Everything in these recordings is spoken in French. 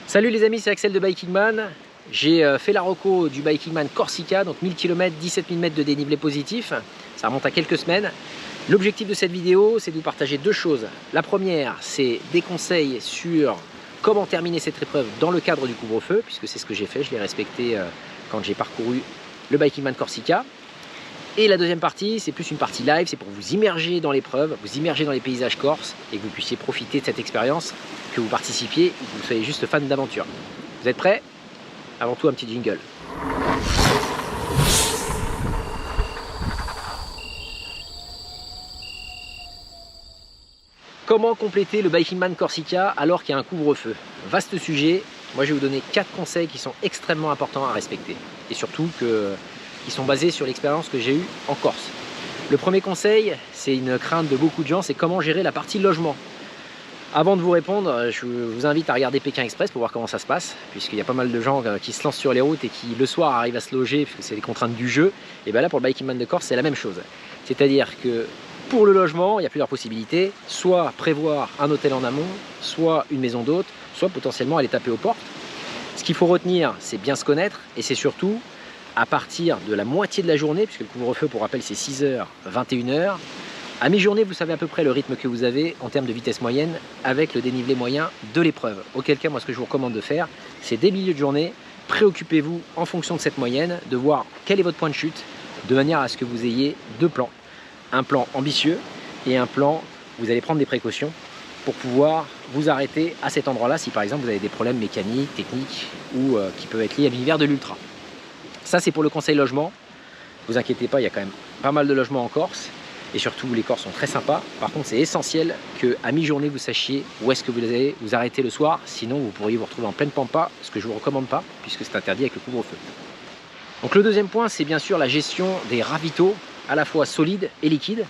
Salut les amis, c'est Axel de Bikingman. J'ai fait la reco du Bikingman Corsica, donc 1000 km, 17 000 mètres de dénivelé positif. Ça remonte à quelques semaines. L'objectif de cette vidéo, c'est de vous partager deux choses. La première, c'est des conseils sur comment terminer cette épreuve dans le cadre du couvre-feu, puisque c'est ce que j'ai fait, je l'ai respecté quand j'ai parcouru le Bikingman Corsica. Et la deuxième partie, c'est plus une partie live, c'est pour vous immerger dans l'épreuve, vous immerger dans les paysages corses et que vous puissiez profiter de cette expérience, que vous participiez ou que vous soyez juste fan d'aventure. Vous êtes prêts? Avant tout, un petit jingle. Comment compléter le Bikingman Corsica alors qu'il y a un couvre-feu? Vaste sujet. Moi, je vais vous donner 4 conseils qui sont extrêmement importants à respecter. Et surtout qui sont basés sur l'expérience que j'ai eue en Corse. Le premier conseil, c'est une crainte de beaucoup de gens, c'est comment gérer la partie logement. Avant de vous répondre, je vous invite à regarder Pékin Express pour voir comment ça se passe, puisqu'il y a pas mal de gens qui se lancent sur les routes et qui le soir arrivent à se loger, puisque c'est les contraintes du jeu. Et bien là, pour le Bikingman de Corse, c'est la même chose. C'est-à-dire que pour le logement, il y a plusieurs possibilités, soit prévoir un hôtel en amont, soit une maison d'hôte, soit potentiellement aller taper aux portes. Ce qu'il faut retenir, c'est bien se connaître, et c'est surtout à partir de la moitié de la journée, puisque le couvre-feu, pour rappel, c'est 6h, 21h. À mi-journée, vous savez à peu près le rythme que vous avez en termes de vitesse moyenne avec le dénivelé moyen de l'épreuve. Auquel cas, moi, ce que je vous recommande de faire, c'est dès milieu de journée, préoccupez-vous en fonction de cette moyenne, de voir quel est votre point de chute, de manière à ce que vous ayez deux plans. Un plan ambitieux et un plan où vous allez prendre des précautions pour pouvoir vous arrêter à cet endroit-là si, par exemple, vous avez des problèmes mécaniques, techniques ou qui peuvent être liés à l'univers de l'ultra. Ça, c'est pour le conseil logement. Ne vous inquiétez pas, il y a quand même pas mal de logements en Corse. Et surtout, les Corses sont très sympas. Par contre, c'est essentiel qu'à mi-journée, vous sachiez où est-ce que vous allez vous arrêter le soir. Sinon, vous pourriez vous retrouver en pleine pampa, ce que je ne vous recommande pas, puisque c'est interdit avec le couvre-feu. Donc le deuxième point, c'est bien sûr la gestion des ravitaux, à la fois solides et liquides.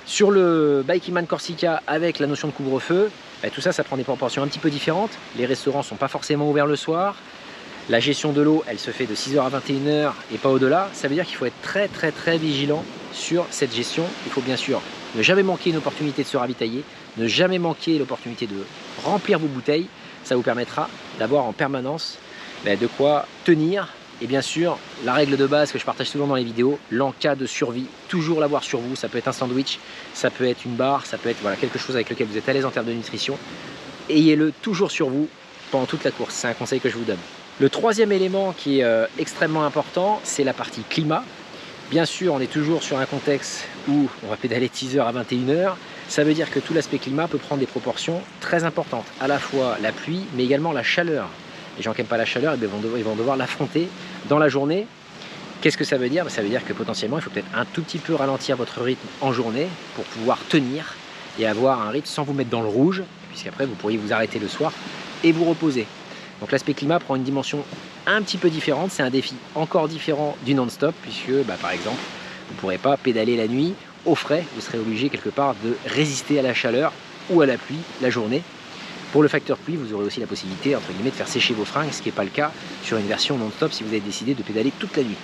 Sur le Bikingman Corsica, avec la notion de couvre-feu, tout ça, ça prend des proportions un petit peu différentes. Les restaurants ne sont pas forcément ouverts le soir. La gestion de l'eau, elle se fait de 6h à 21h et pas au-delà. Ça veut dire qu'il faut être très vigilant sur cette gestion. Il faut bien sûr ne jamais manquer une opportunité de se ravitailler, ne jamais manquer l'opportunité de remplir vos bouteilles. Ça vous permettra d'avoir en permanence de quoi tenir. Et bien sûr, la règle de base que je partage souvent dans les vidéos, l'en cas de survie, toujours l'avoir sur vous. Ça peut être un sandwich, ça peut être une barre, ça peut être quelque chose avec lequel vous êtes à l'aise en termes de nutrition. Ayez-le toujours sur vous pendant toute la course. C'est un conseil que je vous donne. Le troisième élément qui est extrêmement important, c'est la partie climat. Bien sûr, on est toujours sur un contexte où on va pédaler de 6h à 21h. Ça veut dire que tout l'aspect climat peut prendre des proportions très importantes. À la fois la pluie, mais également la chaleur. Les gens qui n'aiment pas la chaleur, ils vont devoir l'affronter dans la journée. Qu'est-ce que ça veut dire? Ça veut dire que potentiellement, il faut peut-être un tout petit peu ralentir votre rythme en journée pour pouvoir tenir et avoir un rythme sans vous mettre dans le rouge, puisqu'après, vous pourriez vous arrêter le soir et vous reposer. Donc l'aspect climat prend une dimension un petit peu différente, c'est un défi encore différent du non-stop, puisque par exemple, vous ne pourrez pas pédaler la nuit au frais, vous serez obligé quelque part de résister à la chaleur ou à la pluie la journée. Pour le facteur pluie, vous aurez aussi la possibilité, entre guillemets, de faire sécher vos fringues, ce qui n'est pas le cas sur une version non-stop si vous avez décidé de pédaler toute la nuit.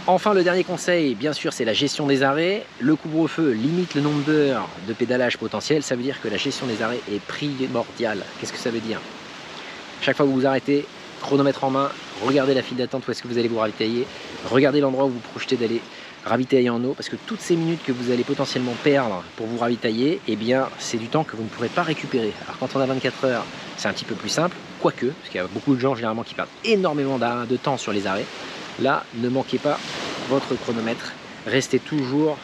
Enfin, le dernier conseil, bien sûr, c'est la gestion des arrêts. Le couvre-feu limite le nombre d'heures de pédalage potentiel, ça veut dire que la gestion des arrêts est primordiale. Qu'est-ce que ça veut dire? Chaque fois que vous vous arrêtez, chronomètre en main, regardez la file d'attente où est-ce que vous allez vous ravitailler, regardez l'endroit où vous projetez d'aller ravitailler en eau, parce que toutes ces minutes que vous allez potentiellement perdre pour vous ravitailler, eh bien c'est du temps que vous ne pourrez pas récupérer. Alors quand on a 24 heures, c'est un petit peu plus simple, quoique, parce qu'il y a beaucoup de gens généralement qui perdent énormément de temps sur les arrêts. Là, ne manquez pas votre chronomètre, restez toujours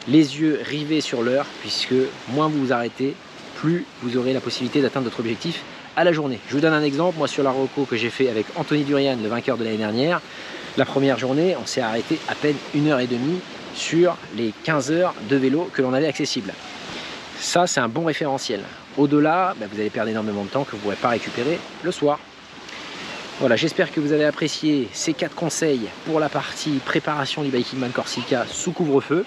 les yeux rivés sur l'heure, puisque moins vous vous arrêtez, plus vous aurez la possibilité d'atteindre votre objectif à la journée. Je vous donne un exemple, moi sur la reco que j'ai fait avec Anthony Durian, le vainqueur de l'année dernière, la première journée, on s'est arrêté à peine 1h30 sur les 15 heures de vélo que l'on avait accessible. Ça, c'est un bon référentiel. Au-delà, vous allez perdre énormément de temps que vous ne pourrez pas récupérer le soir. Voilà, j'espère que vous avez apprécié ces 4 conseils pour la partie préparation du Bikingman Corsica sous couvre-feu.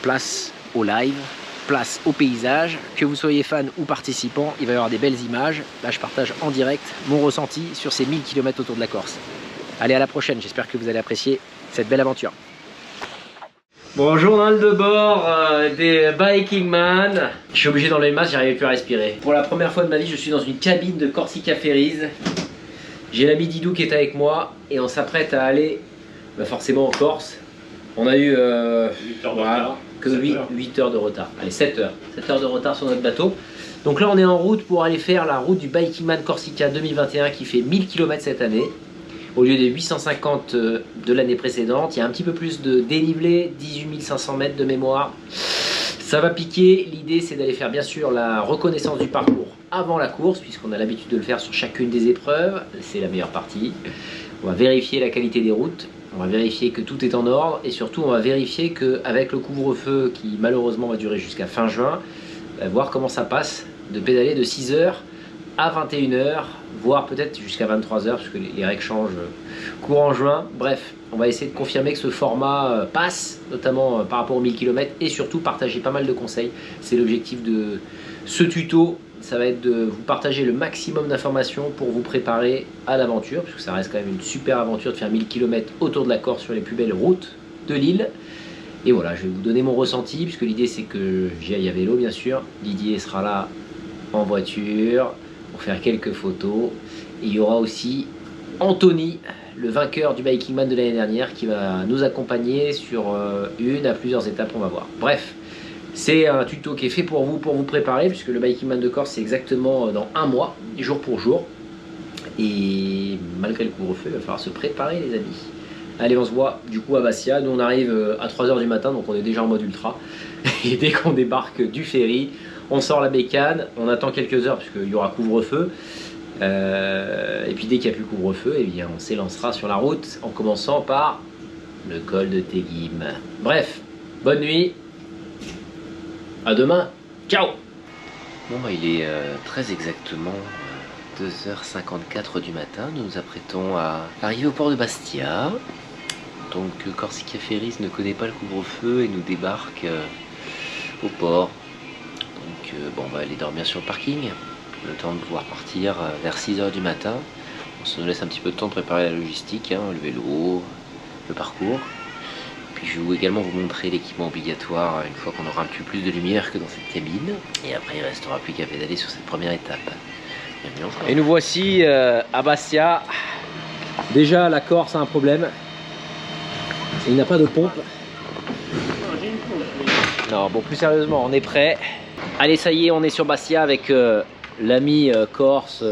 Place au live. Place au paysage, que vous soyez fan ou participant, il va y avoir des belles images. Là, je partage en direct mon ressenti sur ces 1000 km autour de la Corse. Allez, à la prochaine, j'espère que vous allez apprécier cette belle aventure. Bon, journal de bord des Biking Man. Je suis obligé d'enlever le masque, j'arrivais plus à respirer. Pour la première fois de ma vie, je suis dans une cabine de Corsica Ferries. J'ai l'ami Didou qui est avec moi et on s'apprête à aller forcément en Corse. On a eu 8 heures de retard. que 8 heures de retard. Allez, 7 heures. 7 heures de retard sur notre bateau. Donc là, on est en route pour aller faire la route du Biking Man Corsica 2021 qui fait 1000 km cette année. Au lieu des 850 de l'année précédente, il y a un petit peu plus de dénivelé, 18 500 mètres de mémoire. Ça va piquer. L'idée, c'est d'aller faire bien sûr la reconnaissance du parcours avant la course, puisqu'on a l'habitude de le faire sur chacune des épreuves. C'est la meilleure partie. On va vérifier la qualité des routes. On va vérifier que tout est en ordre. Et surtout, on va vérifier qu'avec le couvre-feu qui malheureusement va durer jusqu'à fin juin, voir comment ça passe de pédaler de 6h à 21h, voire peut-être jusqu'à 23h, puisque les règles changent courant juin. Bref, on va essayer de confirmer que ce format passe, notamment par rapport aux 1000 km, et surtout partager pas mal de conseils. C'est l'objectif de ce tuto, ça va être de vous partager le maximum d'informations pour vous préparer à l'aventure, puisque ça reste quand même une super aventure de faire 1000 km autour de la Corse sur les plus belles routes de l'île. Et voilà, je vais vous donner mon ressenti, puisque l'idée c'est que j'y aille à vélo bien sûr. Didier sera là en voiture pour faire quelques photos. Et il y aura aussi Anthony, le vainqueur du Biking Man de l'année dernière, qui va nous accompagner sur une à plusieurs étapes, on va voir. Bref, c'est un tuto qui est fait pour vous préparer, puisque le Biking Man de Corse c'est exactement dans un mois, jour pour jour. Et malgré le couvre-feu, il va falloir se préparer les amis. Allez, on se voit du coup à Bastia. Nous on arrive à 3h du matin, donc on est déjà en mode ultra. Et dès qu'on débarque du ferry, on sort la bécane, on attend quelques heures puisqu'il y aura couvre-feu. Et puis dès qu'il n'y a plus couvre-feu, eh bien, on s'élancera sur la route en commençant par le col de Teguim. Bref, bonne nuit. À demain. Ciao. Bon bah il est très exactement 2h54 du matin. Nous nous apprêtons à arriver au port de Bastia. Donc Corsica Ferries ne connaît pas le couvre-feu et nous débarque au port. Donc bon, on va aller dormir sur le parking, le temps de pouvoir partir vers 6h du matin. On se laisse un petit peu de temps de préparer la logistique, hein, le vélo, le parcours. Puis je vais également vous montrer l'équipement obligatoire une fois qu'on aura un petit peu plus de lumière que dans cette cabine. Et après il ne restera plus qu'à pédaler sur cette première étape. Et nous voici à Bastia. Déjà la Corse a un problème. Il n'a pas de pompe. Non, bon, plus sérieusement, on est prêt. Allez, ça y est, on est sur Bastia avec l'ami Corse.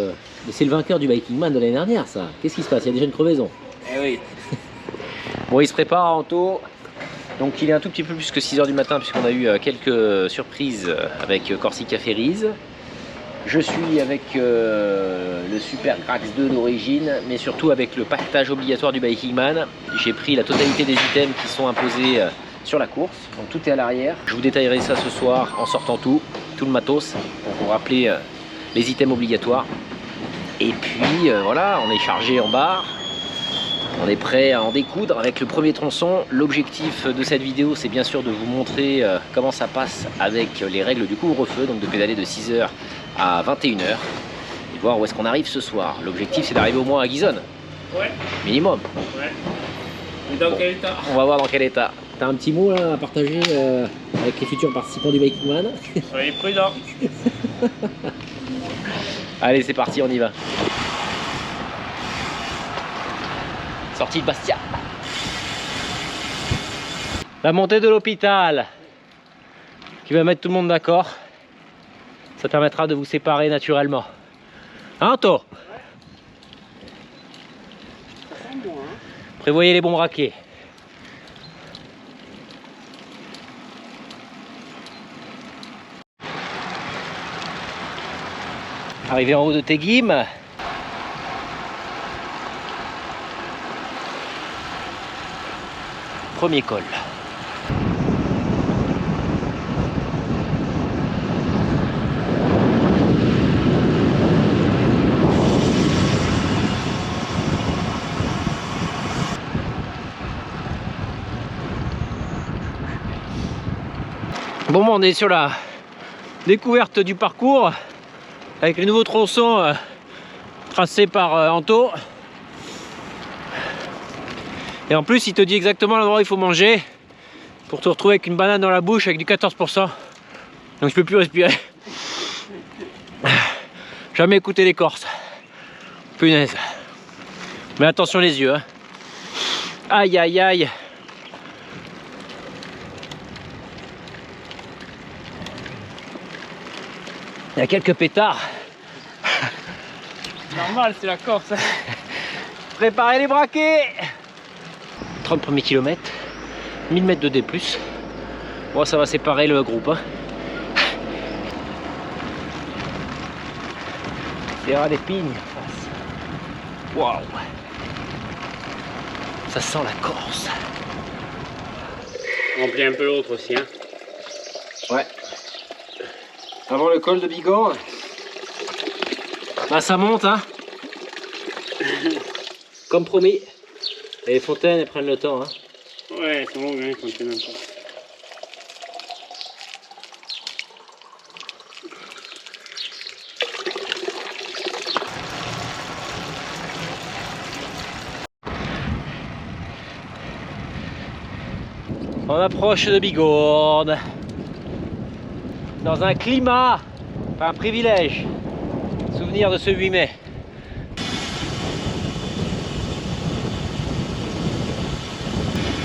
Mais c'est le vainqueur du Biking Man de l'année dernière, ça. Qu'est-ce qui se passe? Il y a déjà une crevaison. Eh oui. Bon, il se prépare à Anto. Donc il est un tout petit peu plus que 6h du matin, puisqu'on a eu quelques surprises avec Corsica Ferries. Je suis avec le Super Crax 2 d'origine, mais surtout avec le pactage obligatoire du Biking Man. J'ai pris la totalité des items qui sont imposés sur la course, donc tout est à l'arrière. Je vous détaillerai ça ce soir en sortant tout le matos, pour vous rappeler les items obligatoires. Et puis voilà, on est chargé en barre, on est prêt à en découdre avec le premier tronçon. L'objectif de cette vidéo, c'est bien sûr de vous montrer comment ça passe avec les règles du couvre-feu, donc de pédaler de 6h à 21h et voir où est-ce qu'on arrive ce soir. L'objectif c'est d'arriver au moins à Ghisone. Ouais. Minimum. Ouais. Mais dans quel état? On va voir dans quel état. T'as un petit mot là à partager avec les futurs participants du Biking Man? Soyez prudents. Allez, c'est parti, on y va. Sortie de Bastia. La montée de l'hôpital qui va mettre tout le monde d'accord. Ça permettra de vous séparer naturellement. Hein, Anto? Prévoyez les bons braquets. Arrivé en haut de Teguim. Premier col. Bon, on est sur la découverte du parcours avec les nouveaux tronçons tracés par Anto. Et en plus, il te dit exactement l'endroit où il faut manger. pour te retrouver avec une banane dans la bouche avec du 14%. Donc je peux plus respirer. Jamais écouté l'écorce. Punaise. Mais attention les yeux. Hein. Aïe aïe aïe. Il y a quelques pétards. Normal, c'est la Corse. Préparez les braquets. 30 premiers kilomètres. 1000 mètres de D+. Bon, ça va séparer le groupe. Hein. Sierra des Pignes. Waouh. Ça sent la Corse. On remplit un peu l'autre aussi. Hein. Ouais. Avant le col de Bigorre. Bah ça monte hein. Comme promis. Et les fontaines elles prennent le temps hein. Ouais, c'est bon, bien, quand tu n'aimes pas. On approche de Bigorre. Dans un climat, enfin un privilège. Souvenir de ce 8 mai.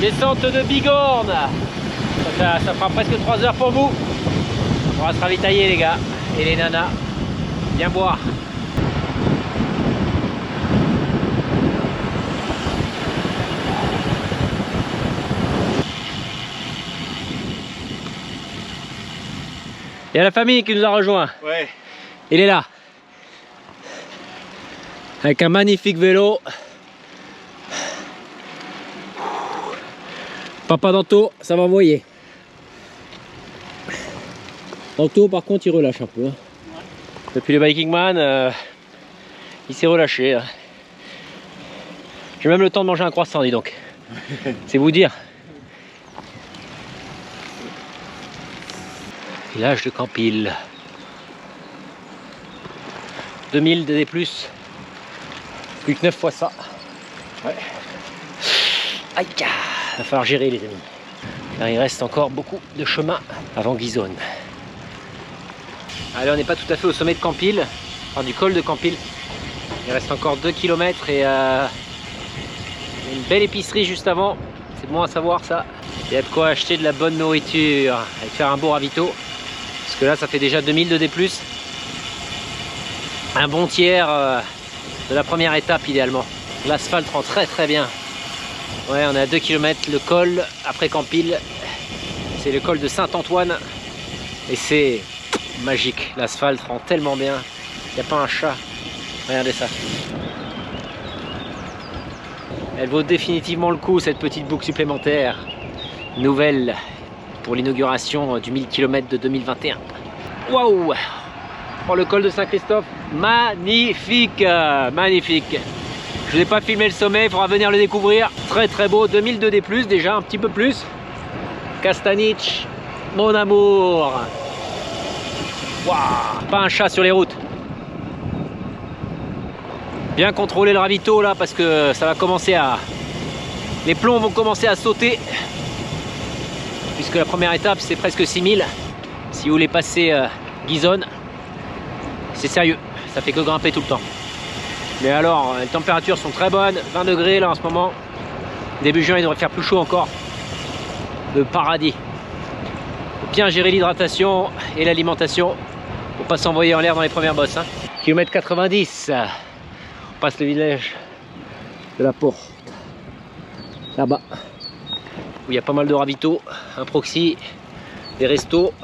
Descente de Bigorre. Ça fera presque 3 heures pour vous. On va se ravitailler les gars et les nanas. Bien boire. Il y a la famille qui nous a rejoint. Ouais. Il est là. Avec un magnifique vélo. Papa Danto, ça va envoyer. Danto par contre il relâche un peu. Hein. Ouais. Depuis le Biking Man, il s'est relâché. Hein. J'ai même le temps de manger un croissant, dis donc. C'est vous dire. Village de Campil. 2000 de D+. Plus que 9 fois ça. Ouais. Aïe, va falloir gérer les amis. Car il reste encore beaucoup de chemin avant Guisonne. Allez, on n'est pas tout à fait au sommet de Campil, enfin du col de Campil. Il reste encore 2 km et une belle épicerie juste avant. C'est bon à savoir ça. Il y a de quoi acheter de la bonne nourriture et faire un beau ravito. Parce que là, ça fait déjà 2000 de D+. Un bon tiers de la première étape idéalement. L'asphalte rend très très bien. Ouais, on est à 2 km, le col après Campil. C'est le col de Saint-Antoine. Et c'est magique. L'asphalte rend tellement bien. Il n'y a pas un chat. Regardez ça. Elle vaut définitivement le coup cette petite boucle supplémentaire. Nouvelle pour l'inauguration du 1000 km de 2021. Waouh! Oh, le col de Saint-Christophe, magnifique, magnifique. Je n'ai pas filmé le sommet, il faudra venir le découvrir. Très très beau, 2002 D+, déjà un petit peu plus. Castaniche, mon amour. Waouh, pas un chat sur les routes. Bien contrôler le ravito là parce que ça va commencer à... Les plombs vont commencer à sauter. Puisque la première étape c'est presque 6000. Si vous voulez passer Guisonne, c'est sérieux, ça fait que grimper tout le temps. Mais alors, les températures sont très bonnes, 20 degrés là en ce moment. Début juin, il devrait faire plus chaud encore. Le paradis. Faut bien gérer l'hydratation et l'alimentation pour pas s'envoyer en l'air dans les premières bosses. Hein. Kilomètre 90. On passe le village de la Porte. Là-bas. Où il y a pas mal de ravitaux, un proxy, des restos.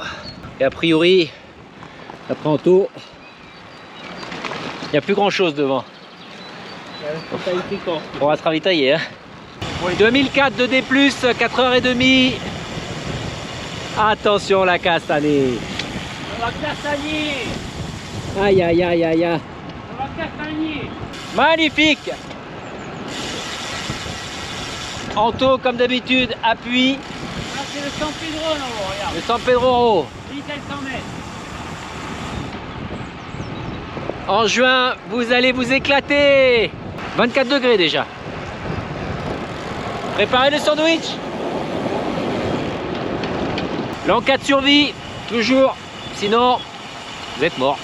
Et a priori, après en tour, il n'y a plus grand chose devant. On va se ravitailler. Hein. Oui. 2004 de D+, 4h30. Attention la castanie. La castanie. Aïe aïe aïe aïe aïe. La castanie. Magnifique. Anto comme d'habitude, appui. Ah, c'est le San Pedro là-haut, regarde. Le San Pedro en haut. 1700 mètres. En juin, vous allez vous éclater. 24 degrés déjà. Préparez le sandwich. Là en cas de survie, toujours, sinon vous êtes mort.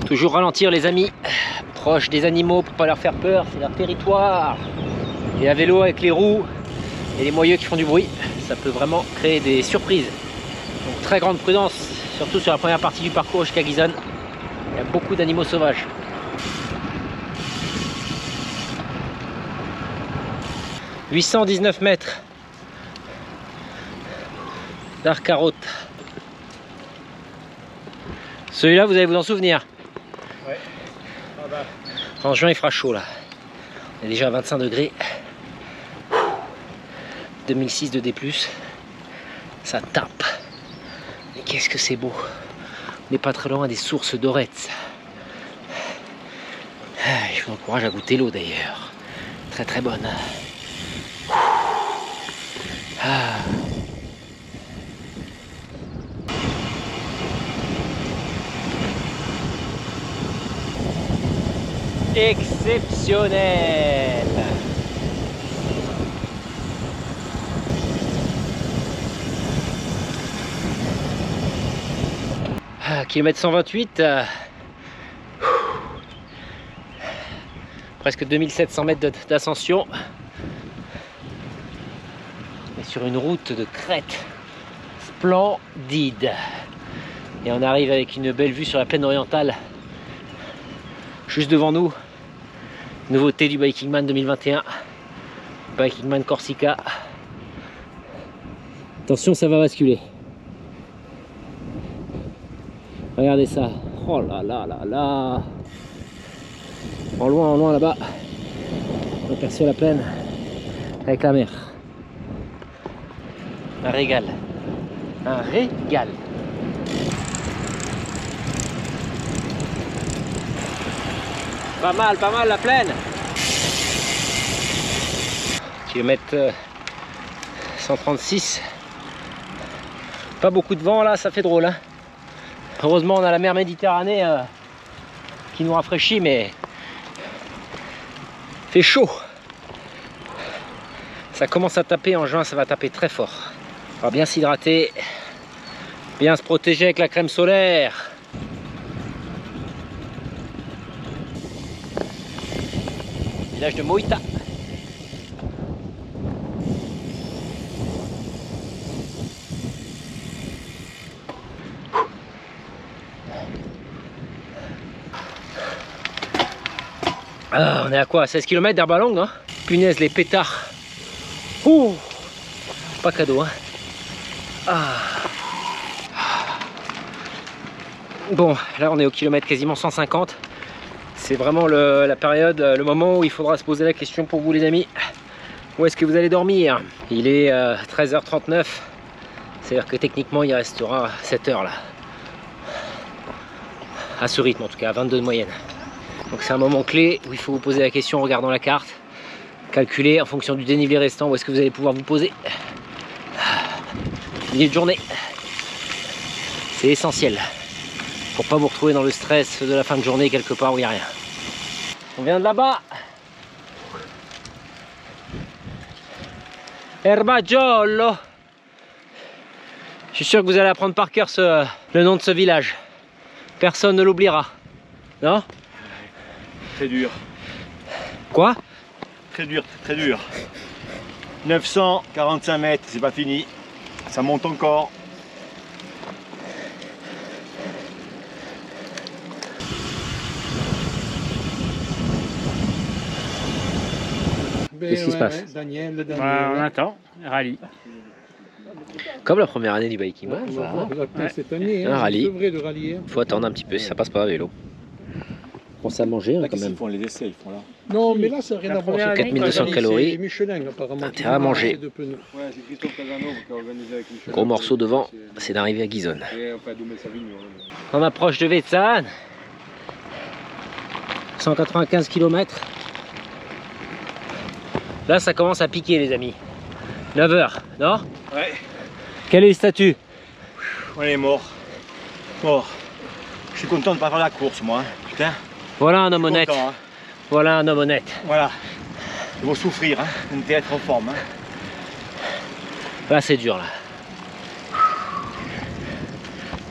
Toujours ralentir les amis, proche des animaux pour pas leur faire peur, c'est leur territoire. Et à vélo avec les roues et les moyeux qui font du bruit, ça peut vraiment créer des surprises. Donc très grande prudence, surtout sur la première partie du parcours jusqu'à Gizon. Il y a beaucoup d'animaux sauvages. « 819 mètres d'Arcarote. Celui-là, vous allez vous en souvenir. Ouais. Ah bah. En juin, il fera chaud là. On est déjà à 25 degrés. 2006 de D+. Ça tape. Mais qu'est-ce que c'est beau. On n'est pas très loin des sources d'Oretz. Je vous encourage à goûter l'eau d'ailleurs. Très très bonne. Ah. Exceptionnel. Kilomètre 128, presque 2700 mètres d'ascension. On est sur une route de crête splendide. Et on arrive avec une belle vue sur la plaine orientale. Juste devant nous, nouveauté du Bikingman 2021, Bikingman Corsica. Attention, ça va basculer. Regardez ça. Oh là là là là. En loin là-bas, on aperçoit la plaine avec la mer. Un régal. Un régal. Pas mal la plaine. Kilomètre 136. Pas beaucoup de vent là, ça fait drôle. Hein. Heureusement on a la mer Méditerranée qui nous rafraîchit, mais fait chaud. Ça commence à taper en juin, ça va taper très fort. On va bien s'hydrater, bien se protéger avec la crème solaire. Village de Moïta. Ah, on est à quoi? 16 km d'Herbalong, hein? Punaise, les pétards. Ouh, pas cadeau, hein? Ah. Bon, là on est au kilomètre quasiment 150. C'est vraiment la période, le moment où il faudra se poser la question pour vous les amis. Où est-ce que vous allez dormir? Il est 13h39. C'est-à-dire que techniquement il restera 7 heures là. À ce rythme en tout cas, à 22 de moyenne. Donc c'est un moment clé où il faut vous poser la question en regardant la carte. Calculer en fonction du dénivelé restant où est-ce que vous allez pouvoir vous poser. Milieu de journée. C'est essentiel. Pour pas vous retrouver dans le stress de la fin de journée quelque part où il n'y a rien. On vient de là-bas. Erbagiolo. Je suis sûr que vous allez apprendre par cœur le nom de ce village. Personne ne l'oubliera. Non? Très dur. Quoi? Très dur, très dur. 945 mètres, c'est pas fini. Ça monte encore. Qu'est-ce qui se passe? Daniel. On attend, rallye. Comme la première année du Biking Man, Cette année, un rallye. de rallier. Il faut attendre un petit peu, ça passe pas à vélo. On s'est à manger Là, quand même. ils font les essais, ils font là. Non, mais là, ça n'a rien à voir. 4200 calories. Michelin, apparemment. Intérêt à manger. Ouais, c'est Christophe Casanova qui a organisé avec Michel. Gros morceau devant, c'est d'arriver à Gizon. Et enfin, Doumé Savigno. On approche de Vezan. 195 km. Là, ça commence à piquer, les amis. 9 h, non? Ouais, Quel est le statut? on est mort. Mort. Je suis content de pas faire la course, moi. Putain. Voilà un homme Je suis honnête. content, hein. Voilà un homme honnête. Voilà. Il faut souffrir, hein. On était être en forme. Hein. Là c'est dur là.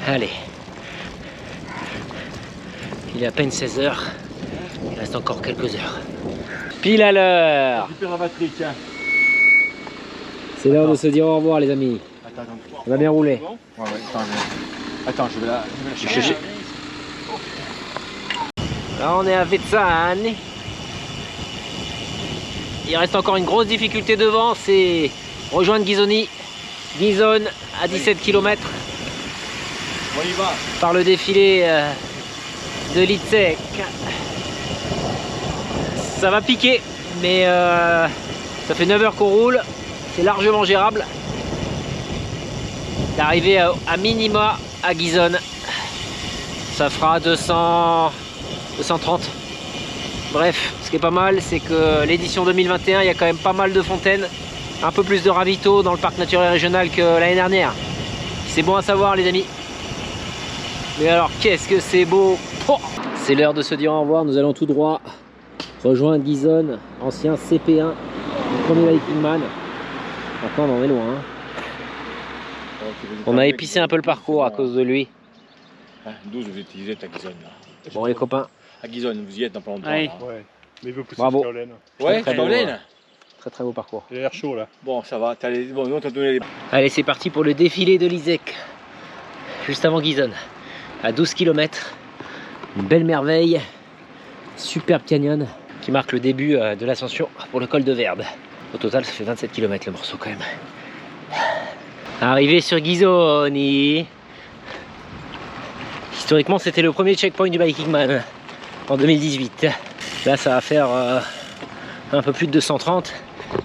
Allez. Il est à peine 16 h. Il reste encore quelques heures. Pile à l'heure. Récupère la batterie, tiens. C'est l'heure de se dire au revoir les amis. Attends. Ça va bien rouler. Ouais, attends, je vais la chercher. Là on est à Vetsan. Il reste encore une grosse difficulté devant, c'est rejoindre Ghisoni. Ghisone à 17 km On y va. par le défilé de Litsek. Ça va piquer, mais ça fait 9 heures qu'on roule, c'est largement gérable. D'arriver à minima à Ghisone, ça fera 230. Bref, ce qui est pas mal, c'est que l'édition 2021, il y a quand même pas mal de fontaines, un peu plus de ravitaux dans le parc naturel régional que l'année dernière. C'est bon à savoir les amis. Mais alors qu'est-ce que c'est beau. Oh, c'est l'heure de se dire au revoir, nous allons tout droit rejoindre Ghisone, ancien CP1, le premier Viking Man. Maintenant on en est loin. Hein. On a épicé un peu le parcours à cause de lui. 12, vous êtes à Ghisone là. Bon les copains. À Ghisone, vous y êtes dans pas longtemps. Ouais. Là. Ouais. Mais il veut pousser Bravo. sur laine. Ouais, Très dans beau, l'aine. Très très beau parcours. Il a l'air chaud là. Bon, ça va. Bon, nous on t'a donné les. Allez c'est parti pour le défilé de l'Isec. Juste avant Ghisone. À 12 km. Une belle merveille. Superbe canyon qui marque le début de l'ascension pour le col de Verde. Au total ça fait 27 km le morceau quand même. Arrivé sur Ghisoni. Historiquement c'était le premier checkpoint du Viking Man en 2018. Là ça va faire un peu plus de 230.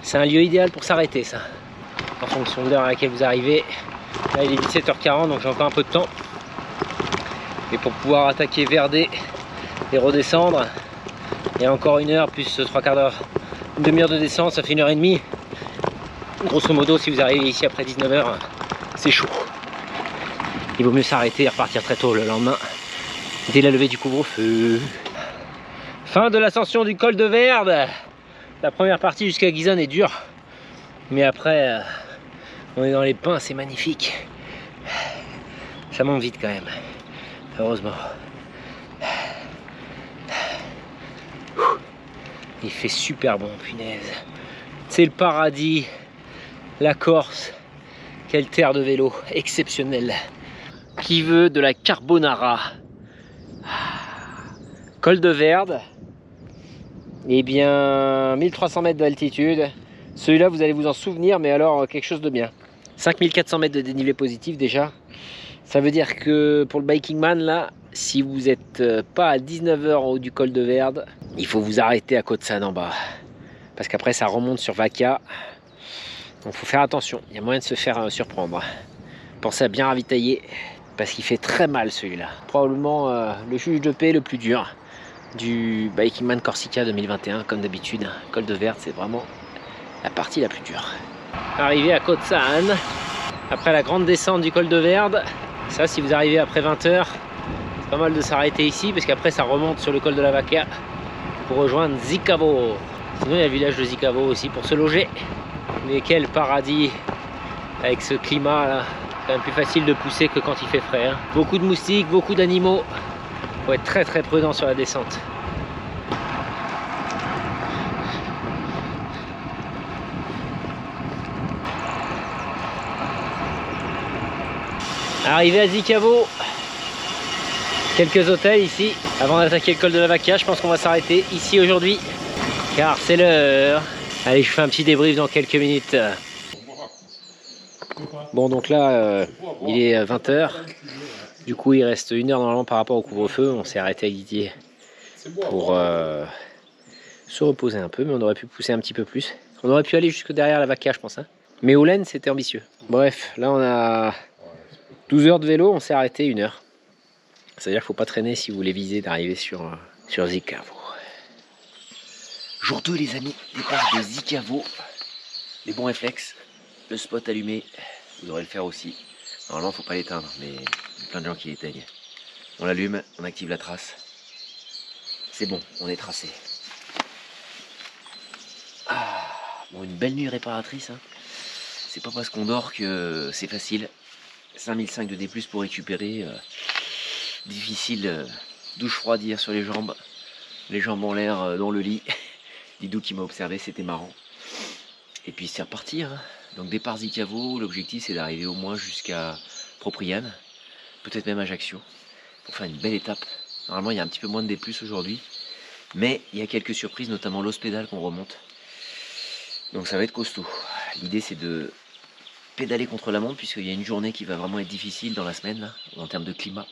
C'est un lieu idéal pour s'arrêter ça. En fonction de l'heure à laquelle vous arrivez. Là il est 17h40 donc j'ai encore un peu de temps. Et pour pouvoir attaquer Verde et redescendre, il y a encore une heure plus 3 quarts d'heure, une demi-heure de descente, ça fait 1h30. Grosso modo si vous arrivez ici après 19h, c'est chaud. Il vaut mieux s'arrêter et repartir très tôt le lendemain, dès la levée du couvre-feu. Fin de l'ascension du col de Verde. La première partie jusqu'à Ghisone est dure, mais après on est dans les pins, c'est magnifique. Ça monte vite quand même, heureusement. Il fait super bon, punaise. C'est le paradis, la Corse. Quelle terre de vélo, exceptionnelle. Qui veut de la carbonara? Col de Verde. Eh bien, 1300 mètres d'altitude. Celui-là, vous allez vous en souvenir, mais alors quelque chose de bien. 5400 mètres de dénivelé positif déjà. Ça veut dire que pour le Viking Man, là, si vous n'êtes pas à 19h en haut du col de Verde, il faut vous arrêter à Côte-Sane en bas. Parce qu'après, ça remonte sur Vaca. Donc il faut faire attention, il y a moyen de se faire surprendre. Pensez à bien ravitailler, parce qu'il fait très mal celui-là. Probablement le juge de paix le plus dur du Viking Man Corsica 2021, comme d'habitude. Col de Verde, c'est vraiment la partie la plus dure. Arrivé à Côte-Sane, après la grande descente du col de Verde, ça si vous arrivez après 20h, c'est pas mal de s'arrêter ici, parce qu'après ça remonte sur le col de la Vaca pour rejoindre Zicavo. Sinon il y a le village de Zicavo aussi pour se loger. Mais quel paradis avec ce climat là. C'est quand même plus facile de pousser que quand il fait frais. Hein. Beaucoup de moustiques, beaucoup d'animaux. Faut être très très prudent sur la descente. Arrivé à Zicavo. Quelques hôtels ici. Avant d'attaquer le col de la Vaca, je pense qu'on va s'arrêter ici aujourd'hui. Car c'est l'heure. Allez, je fais un petit débrief dans quelques minutes. Bon, donc là, il est 20h. Du coup, il reste 1 heure normalement par rapport au couvre-feu. On s'est arrêté à Didier pour se reposer un peu, mais on aurait pu pousser un petit peu plus. On aurait pu aller jusque derrière la Vaca, je pense. Hein. Mais Oulen, c'était ambitieux. Bref, là, on a 12 heures de vélo. On s'est arrêté 1 heure. C'est-à-dire qu'il ne faut pas traîner si vous voulez viser d'arriver sur Zicavo. Jour 2 les amis, départ de Zicavo. Les bons réflexes, le spot allumé, vous devrez le faire aussi. Normalement faut pas l'éteindre, mais il y a plein de gens qui l'éteignent. On l'allume, on active la trace. C'est bon, on est tracé. Bon, une belle nuit réparatrice. Hein. c'est pas parce qu'on dort que c'est facile. 5005 de D+, pour récupérer. Difficile, douche froide hier sur les jambes en l'air dans le lit. Didou qui m'a observé, c'était marrant. Et puis c'est repartir. Donc départ Zicavo, l'objectif c'est d'arriver au moins jusqu'à Propriane, peut-être même Ajaccio, pour faire une belle étape. Normalement il y a un petit peu moins de D+, aujourd'hui, mais il y a quelques surprises, notamment l'Hospédale qu'on remonte. Donc ça va être costaud. L'idée c'est de pédaler contre la montre, puisqu'il y a une journée qui va vraiment être difficile dans la semaine, là, en termes de climat,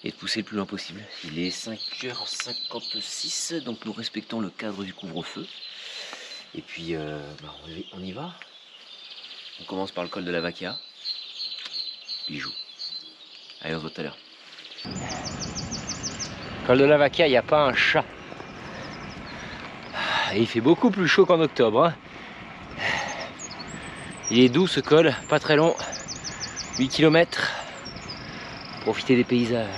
et de pousser le plus loin possible. Il est 5h56, donc nous respectons le cadre du couvre-feu. Et puis on y va. On commence par le col de la Vacchia. Bijou. Allez, on se voit tout à l'heure. Col de la Vacchia, il n'y a pas un chat. Et il fait beaucoup plus chaud qu'en octobre. Hein. Il est doux ce col, pas très long. 8 km. Profitez des paysages.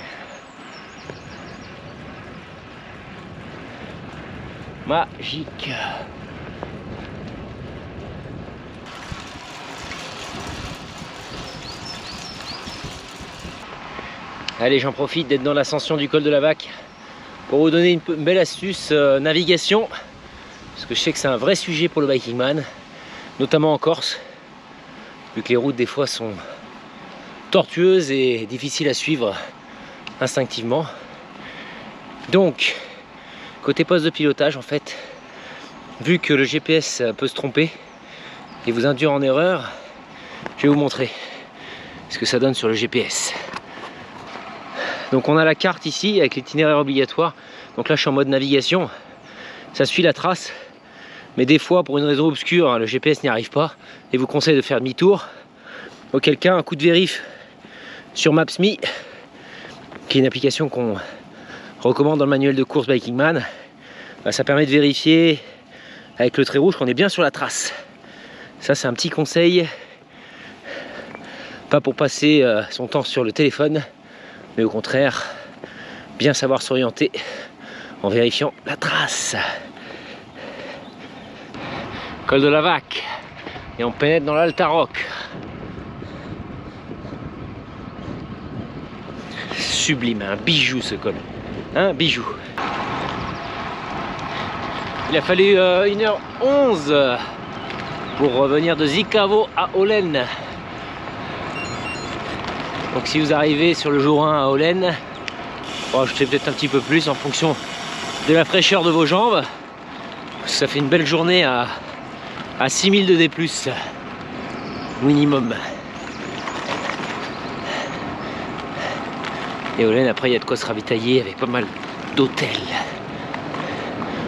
Magique. Allez, j'en profite d'être dans l'ascension du col de la Vaque pour vous donner une belle astuce navigation, parce que je sais que c'est un vrai sujet pour le bikingman, notamment en Corse, vu que les routes des fois sont tortueuses et difficiles à suivre instinctivement. Donc, côté poste de pilotage, en fait, vu que le GPS peut se tromper et vous induire en erreur, je vais vous montrer ce que ça donne sur le GPS. Donc on a la carte ici avec l'itinéraire obligatoire. Donc là je suis en mode navigation, ça suit la trace, mais des fois pour une raison obscure le GPS n'y arrive pas et vous conseille de faire demi-tour. Auquel cas un coup de vérif sur Maps.me, qui est une application qu'on recommande dans le manuel de course Bikingman, ça permet de vérifier avec le trait rouge qu'on est bien sur la trace. Ça c'est un petit conseil, pas pour passer son temps sur le téléphone, mais au contraire, bien savoir s'orienter en vérifiant la trace. Col de la Vaque, et on pénètre dans l'Altaroc. Sublime, un bijou ce col, un bijou. Il a fallu 1h11 pour revenir de Zicavo à Olen. Donc si vous arrivez sur le jour 1 à Olen, rajoutez peut-être un petit peu plus en fonction de la fraîcheur de vos jambes. Ça fait une belle journée à 6000 de D+, minimum. Et Olen, après il y a de quoi se ravitailler avec pas mal d'hôtels.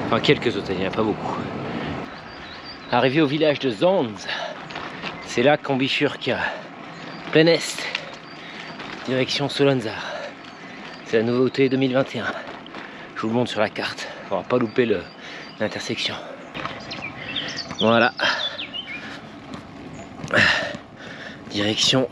Enfin quelques hôtels, il n'y en a pas beaucoup. Arrivé au village de Zonz, c'est là qu'on bifurque plein est. Direction Solanzar. C'est la nouveauté 2021. Je vous le montre sur la carte. On va pas louper l'intersection. Voilà. Direction.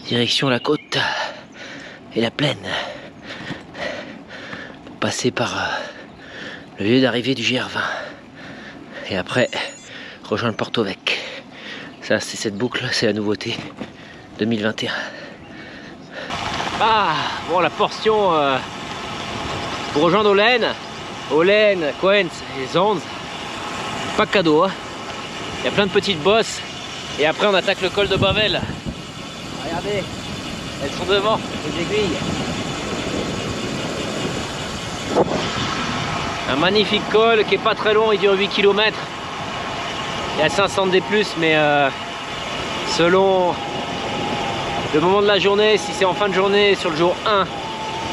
Direction la côte et la plaine. Pour passer par le lieu d'arrivée du GR20. Et après, rejoindre Porto Vec. Ça, c'est cette boucle, c'est la nouveauté 2021. Ah, bon, la portion pour rejoindre Olen, Coens et Zonz, pas cadeau. Hein. Il y a plein de petites bosses. Et après, on attaque le col de Bavel. Regardez, elles sont devant, les aiguilles. Un magnifique col qui est pas très long, il dure 8 km. Il y a 500 D+, mais selon le moment de la journée, si c'est en fin de journée sur le jour 1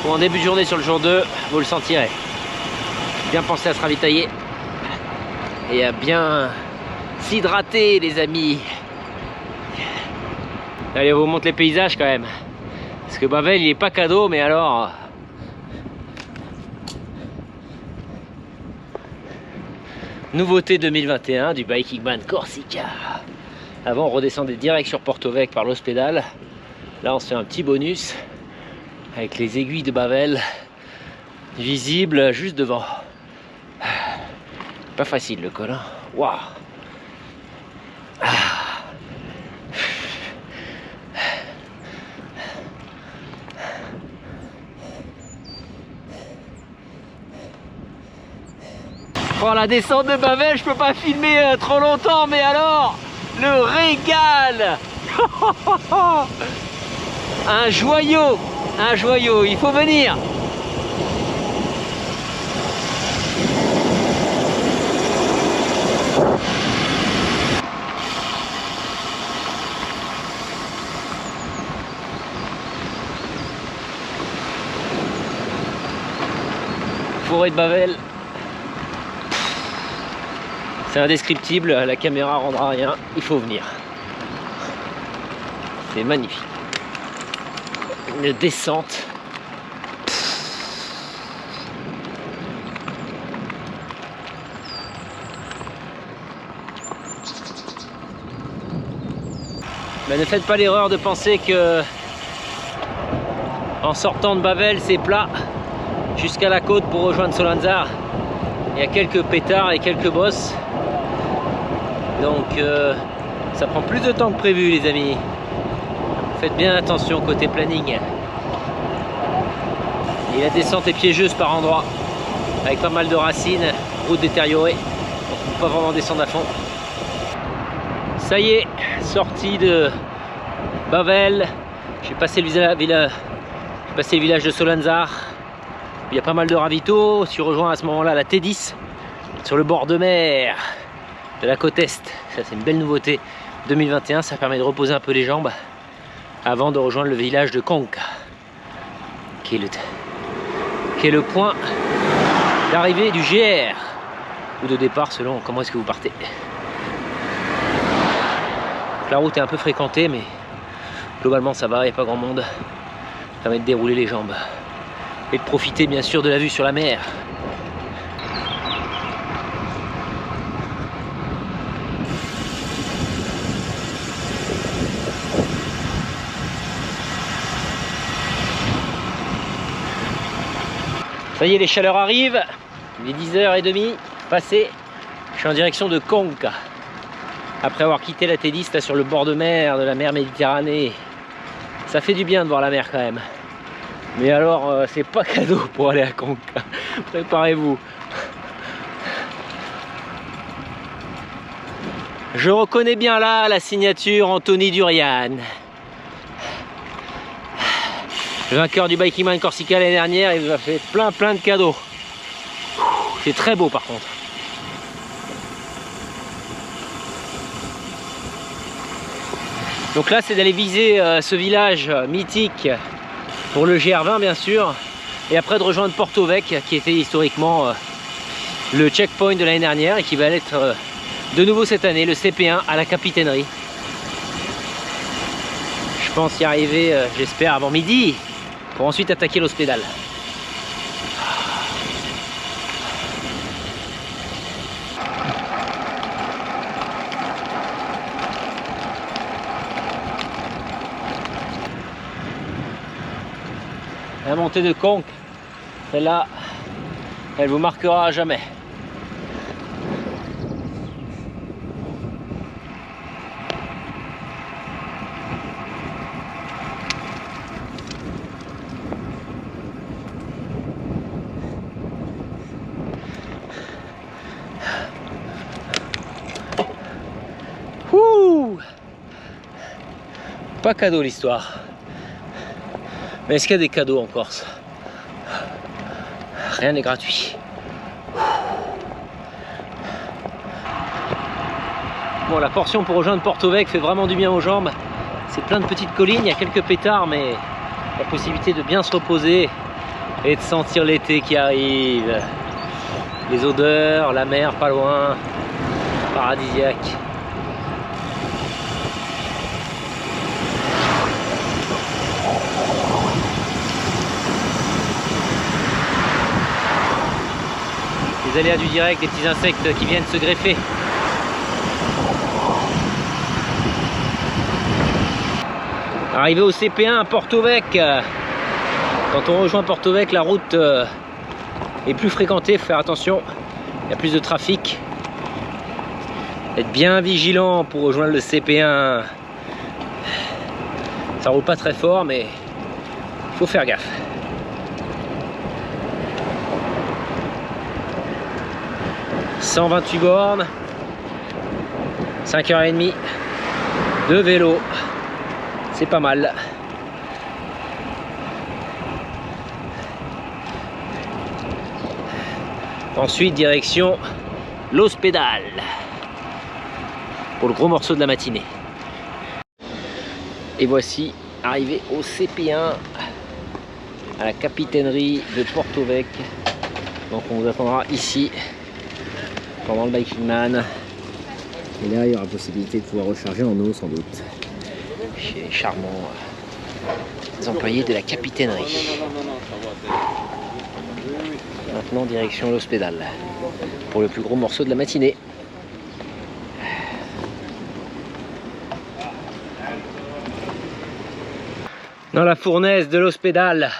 ou en début de journée sur le jour 2, vous le sentirez. Bien penser à se ravitailler et à bien s'hydrater les amis. Allez, on vous montre les paysages quand même. Parce que Bavel il est pas cadeau, mais alors... Nouveauté 2021 du Bikingman Corsica. Avant on redescendait direct sur Porto Vec par l'Hospédale. Là on se fait un petit bonus avec les aiguilles de Bavel visible juste devant. Pas facile le col, hein. Waouh. Oh, la descente de Bavel, je peux pas filmer trop longtemps, mais alors le régal. Un joyau, il faut venir. Forêt de Bavel. C'est indescriptible, la caméra rendra rien, il faut venir. C'est magnifique. Une descente. Mais ne faites pas l'erreur de penser que en sortant de Bavel c'est plat jusqu'à la côte pour rejoindre Solanzar. Il y a quelques pétards et quelques bosses. Donc ça prend plus de temps que prévu les amis. Faites bien attention côté planning. Et la descente est piégeuse par endroits, avec pas mal de racines, route détériorée. Donc on ne peut pas vraiment descendre à fond. Ça y est, sortie de Bavel. J'ai passé le village de Solanzar. Il y a pas mal de ravitaux. Je suis rejoint à ce moment-là la T10 sur le bord de mer de la côte Est. Ça c'est une belle nouveauté 2021, ça permet de reposer un peu les jambes avant de rejoindre le village de Konka qui est le point d'arrivée du GR ou de départ selon comment est-ce que vous partez. La route est un peu fréquentée mais globalement ça va, il n'y a pas grand monde. Ça permet de dérouler les jambes et de profiter bien sûr de la vue sur la mer. Ça y est, les chaleurs arrivent, il est 10h30 passé, je suis en direction de Konka. Après avoir quitté la T10 là sur le bord de mer de la mer Méditerranée, ça fait du bien de voir la mer quand même. Mais alors, c'est pas cadeau pour aller à Konka, préparez-vous. Je reconnais bien là la signature Anthony Durian. Le vainqueur du Biking Man Corsica l'année dernière, il nous a fait plein de cadeaux. C'est très beau par contre. Donc là c'est d'aller viser ce village mythique pour le GR20 bien sûr. Et après de rejoindre Porto Vecchio qui était historiquement le checkpoint de l'année dernière et qui va être de nouveau cette année, le CP1 à la capitainerie. Je pense y arriver, j'espère, avant midi. Pour ensuite attaquer l'hospédale. La montée de Konka, celle-là, elle vous marquera à jamais. Pas cadeau l'histoire. Mais est-ce qu'il y a des cadeaux en Corse? Rien n'est gratuit. Bon, la portion pour rejoindre Porto Vecchio fait vraiment du bien aux jambes. C'est plein de petites collines, il y a quelques pétards, mais la possibilité de bien se reposer et de sentir l'été qui arrive. Les odeurs, la mer pas loin, paradisiaque. Les aléas du direct, des petits insectes qui viennent se greffer. Arrivé au CP1 à Porto Vecchio. Quand on rejoint Porto Vecchio, la route est plus fréquenté, il faut faire attention, il y a plus de trafic. Être bien vigilant pour rejoindre le CP1. Ça roule pas très fort, mais il faut faire gaffe. « 128 bornes, 5h30 de vélo, c'est pas mal. » Ensuite, direction l'Hospédale pour le gros morceau de la matinée. Et voici arrivé au CP1 à la capitainerie de Porto Vecchio. Donc on vous attendra ici pendant le Biking Man. Et là il y aura possibilité de pouvoir recharger en eau sans doute. Chez les charmants employés de la capitainerie. Maintenant direction l'Hospédale pour le plus gros morceau de la matinée. Dans la fournaise de l'Hospédale,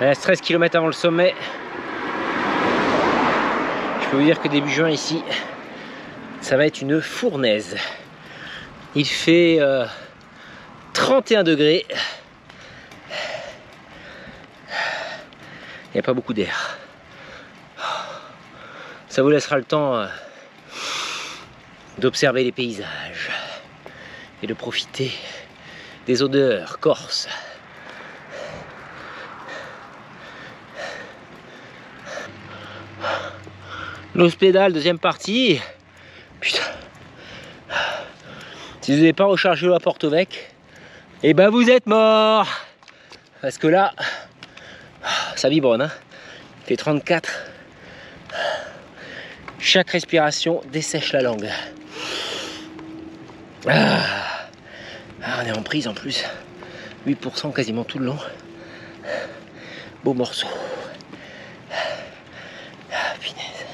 il reste 13 km avant le sommet. Je peux vous dire que début juin ici, ça va être une fournaise. Il fait 31 degrés. Il n'y a pas beaucoup d'air. Ça vous laissera le temps d'observer les paysages et de profiter des odeurs corses. L'Hospédale, deuxième partie. Putain. Si vous n'avez pas rechargé à Porto Vecchio, et ben vous êtes mort. Parce que là, ça vibre, hein. Il fait 34. Chaque respiration dessèche la langue. On est en prise en plus. 8% quasiment tout le long. Beau morceau. Punaise.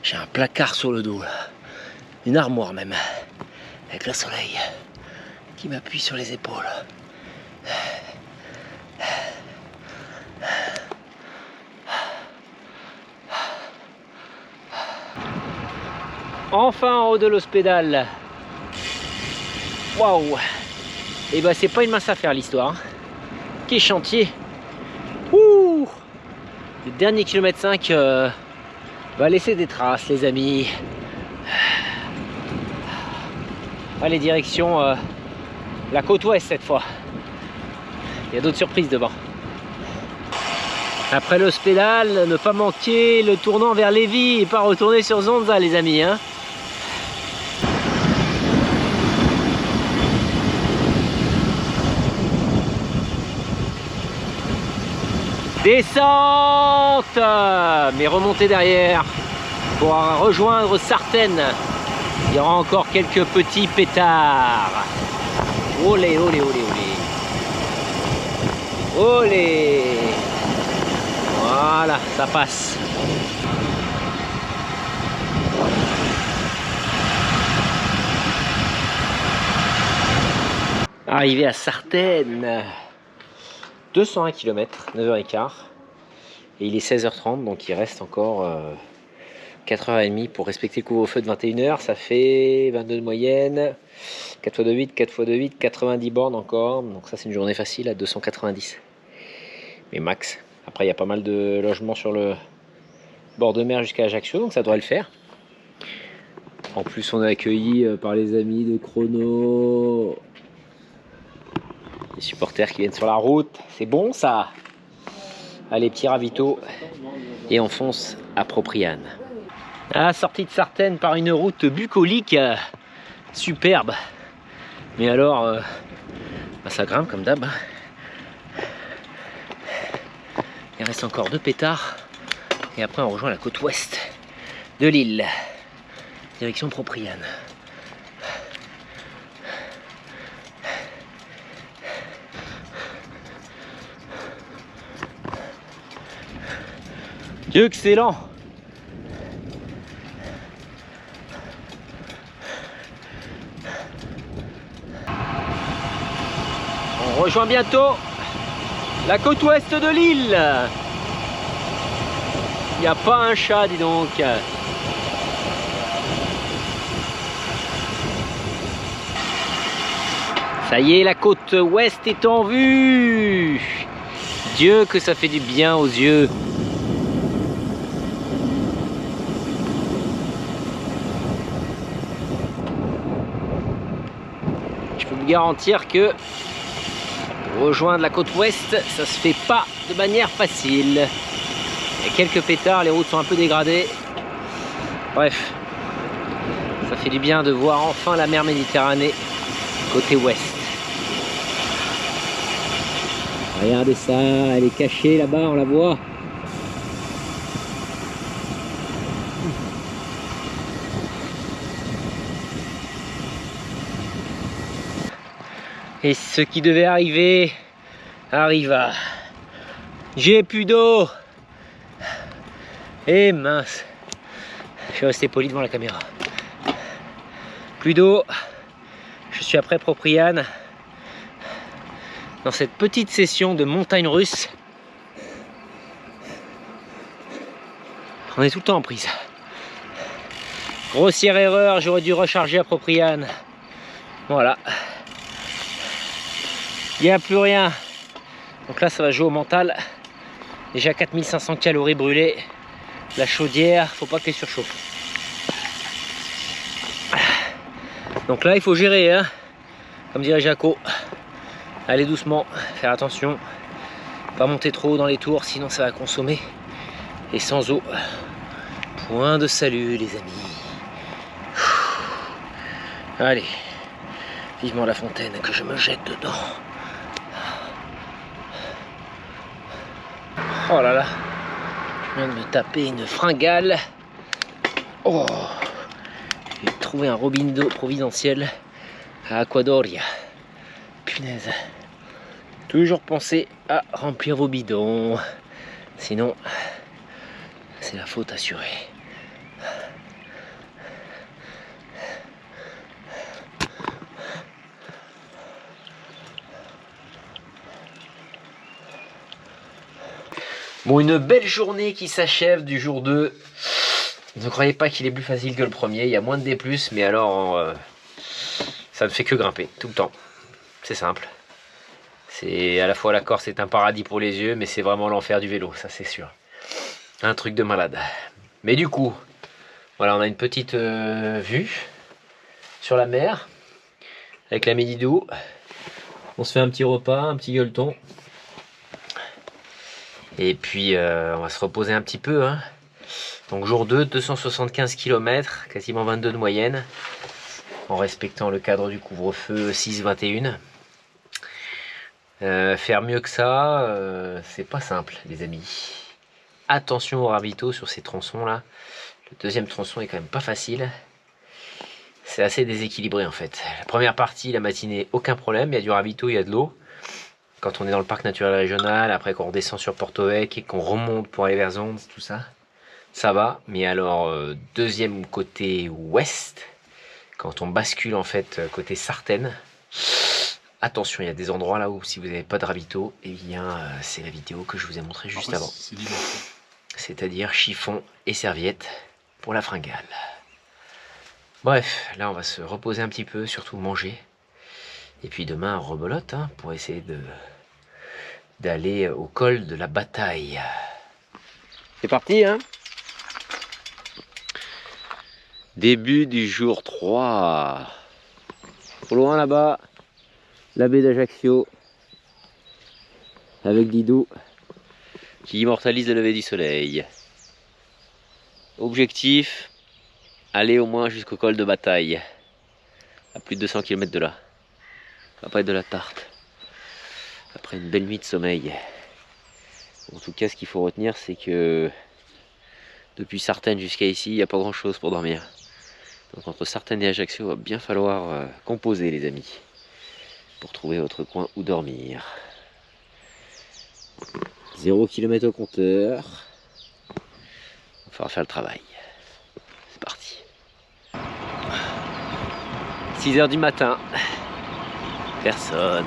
J'ai un placard sur le dos là. Une armoire même. Avec le soleil qui m'appuie sur les épaules. Enfin en haut de l'Hospédale. Waouh! Et bah c'est pas une mince affaire l'histoire. Quel chantier! Ouh! Le dernier kilomètre 5 va laisser des traces, les amis. Allez, direction la côte ouest cette fois. Il y a d'autres surprises devant. Après l'Hospédale, ne pas manquer le tournant vers Lévis et pas retourner sur Zonza, les amis. Hein. Descente, mais remontez derrière pour rejoindre Sartène. Il y aura encore quelques petits pétards. Olé, olé, olé, olé. Olé. Voilà, ça passe. Arrivé à Sartène. 201 km, 9h15. Et il est 16h30, donc il reste encore 4h30 pour respecter le couvre-feu de 21h. Ça fait 22 de moyenne. 4 x 2, 8, 4 x 2, 8, 90 bornes encore. Donc ça, c'est une journée facile à 290. Mais max. Après, il y a pas mal de logements sur le bord de mer jusqu'à Ajaccio, donc ça devrait le faire. En plus, on est accueilli par les amis de Chrono. Les supporters qui viennent sur la route. C'est bon, ça. Allez, petit ravito. Et on fonce à Propriane. Ah, sortie de Sartène par une route bucolique. Superbe. Mais alors, bah, ça grimpe comme d'hab. Il reste encore 2 pétards. Et après, on rejoint la côte ouest de l'île. Direction Propriane. Excellent. On On rejoint bientôt la côte ouest de l'île. Il n'y a pas un chat, dis donc. Ça y est, la côte ouest est en vue. Dieu que ça fait du bien aux yeux. Je peux vous garantir que pour rejoindre la côte ouest, ça se fait pas de manière facile. Il y a quelques pétards, les routes sont un peu dégradées. Bref, ça fait du bien de voir enfin la mer Méditerranée côté ouest. Regardez ça, elle est cachée là-bas, on la voit. Et ce qui devait arriver, arriva. J'ai plus d'eau. Et mince. Je suis resté poli devant la caméra. Plus d'eau. Je suis après Propriane. Dans cette petite session de montagne russe. On est tout le temps en prise. Grossière erreur, j'aurais dû recharger à Propriane. Voilà. Il n'y a plus rien. Donc là, ça va jouer au mental. Déjà 4500 calories brûlées. La chaudière, faut pas qu'elle surchauffe. Donc là, il faut gérer, hein. Comme dirait Jaco. Allez doucement, faire attention. Pas monter trop haut dans les tours, sinon ça va consommer. Et sans eau, point de salut, les amis. Allez, vivement la fontaine, que je me jette dedans. Oh là là, je viens de me taper une fringale. Oh, j'ai trouvé un robinet d'eau providentiel à Aquadoria. Punaise. Toujours penser à remplir vos bidons. Sinon, c'est la faute assurée. Bon, une belle journée qui s'achève du jour 2. Ne croyez pas qu'il est plus facile que le premier. Il y a moins de D+, mais alors ça ne fait que grimper tout le temps. C'est simple. C'est à la fois la Corse est un paradis pour les yeux, mais c'est vraiment l'enfer du vélo, ça c'est sûr. Un truc de malade. Mais du coup, voilà, on a une petite vue sur la mer avec la Médidou. On se fait un petit repas, un petit gueuleton. Et puis on va se reposer un petit peu, hein. Donc jour 2, 275 km, quasiment 22 de moyenne, en respectant le cadre du couvre-feu 6-21. Faire mieux que ça, c'est pas simple, les amis. Attention au ravito sur ces tronçons là. Le deuxième tronçon est quand même pas facile. C'est assez déséquilibré en fait. La première partie, la matinée, aucun problème. Il y a du ravito, il y a de l'eau. Quand on est dans le parc naturel régional, après qu'on redescend sur Porto Vecchio et qu'on remonte pour aller vers Zonz, tout ça, ça va. Mais alors, deuxième côté ouest, quand on bascule en fait côté Sartène, attention, il y a des endroits là où si vous n'avez pas de ravito, eh bien c'est la vidéo que je vous ai montrée juste avant. C'est-à-dire chiffon et serviette pour la fringale. Bref, là on va se reposer un petit peu, surtout manger. Et puis demain, rebelote, hein, pour essayer d'aller au col de la bataille. C'est parti, hein? Début du jour 3. Au loin là-bas, la baie d'Ajaccio, avec Didou, qui immortalise le lever du soleil. Objectif, aller au moins jusqu'au col de bataille, à plus de 200 km de là. Ça va pas être de la tarte. Après une belle nuit de sommeil. En tout cas, ce qu'il faut retenir, c'est que depuis Sartène jusqu'à ici, il n'y a pas grand chose pour dormir. Donc entre Sartène et Ajaccio, il va bien falloir composer, les amis, pour trouver votre coin où dormir. 0 km au compteur. Il va falloir faire le travail. C'est parti. 6 h du matin. Personne.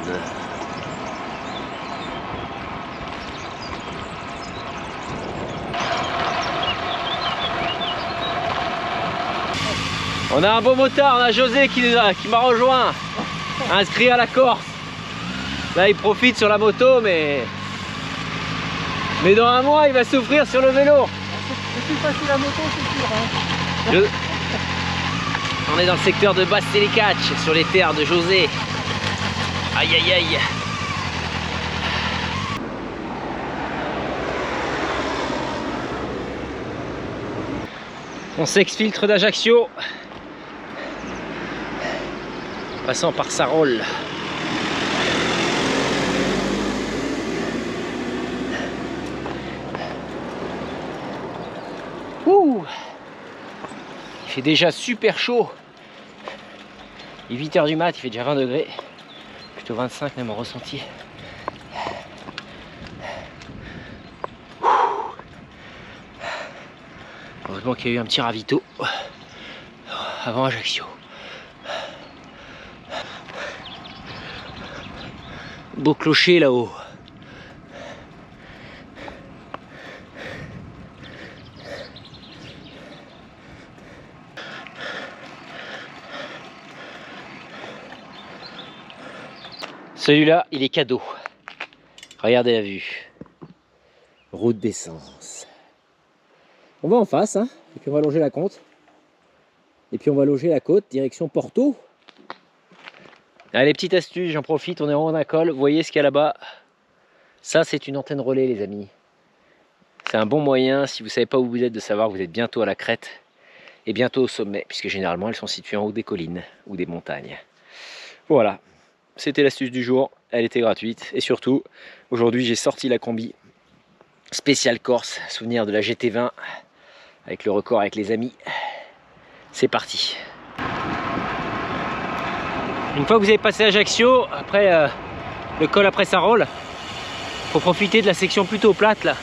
On a un beau motard, on a José qui m'a rejoint, inscrit à la Corse. Là il profite sur la moto, mais dans un mois il va souffrir sur le vélo. C'est plus facile la moto, c'est sûr. Hein. On est dans le secteur de Basilicate, sur les terres de José. Aïe aïe aïe. On s'exfiltre d'Ajaccio, passant par Sarol. Ouh, il fait déjà super chaud. Il est 8 h du mat, il fait déjà 20 degrés. Plutôt 25 même en ressenti. Heureusement qu'il y a eu un petit ravito avant Ajaccio. Beau clocher là-haut. Celui-là, il est cadeau. Regardez la vue. Route d'essence. On va en face, hein, et puis on va longer la côte. Et puis on va loger la côte, direction Porto. Allez, petite astuce, j'en profite, on est en haut d'un col. Vous voyez ce qu'il y a là-bas? Ça, c'est une antenne relais, les amis. C'est un bon moyen, si vous ne savez pas où vous êtes, de savoir que vous êtes bientôt à la crête et bientôt au sommet, puisque généralement, elles sont situées en haut des collines ou des montagnes. Voilà, c'était l'astuce du jour. Elle était gratuite. Et surtout, aujourd'hui, j'ai sorti la combi spéciale Corse, souvenir de la GT20, avec le record avec les amis. C'est parti. Une fois que vous avez passé Ajaccio, après le col après Sarol, faut profiter de la section plutôt plate là,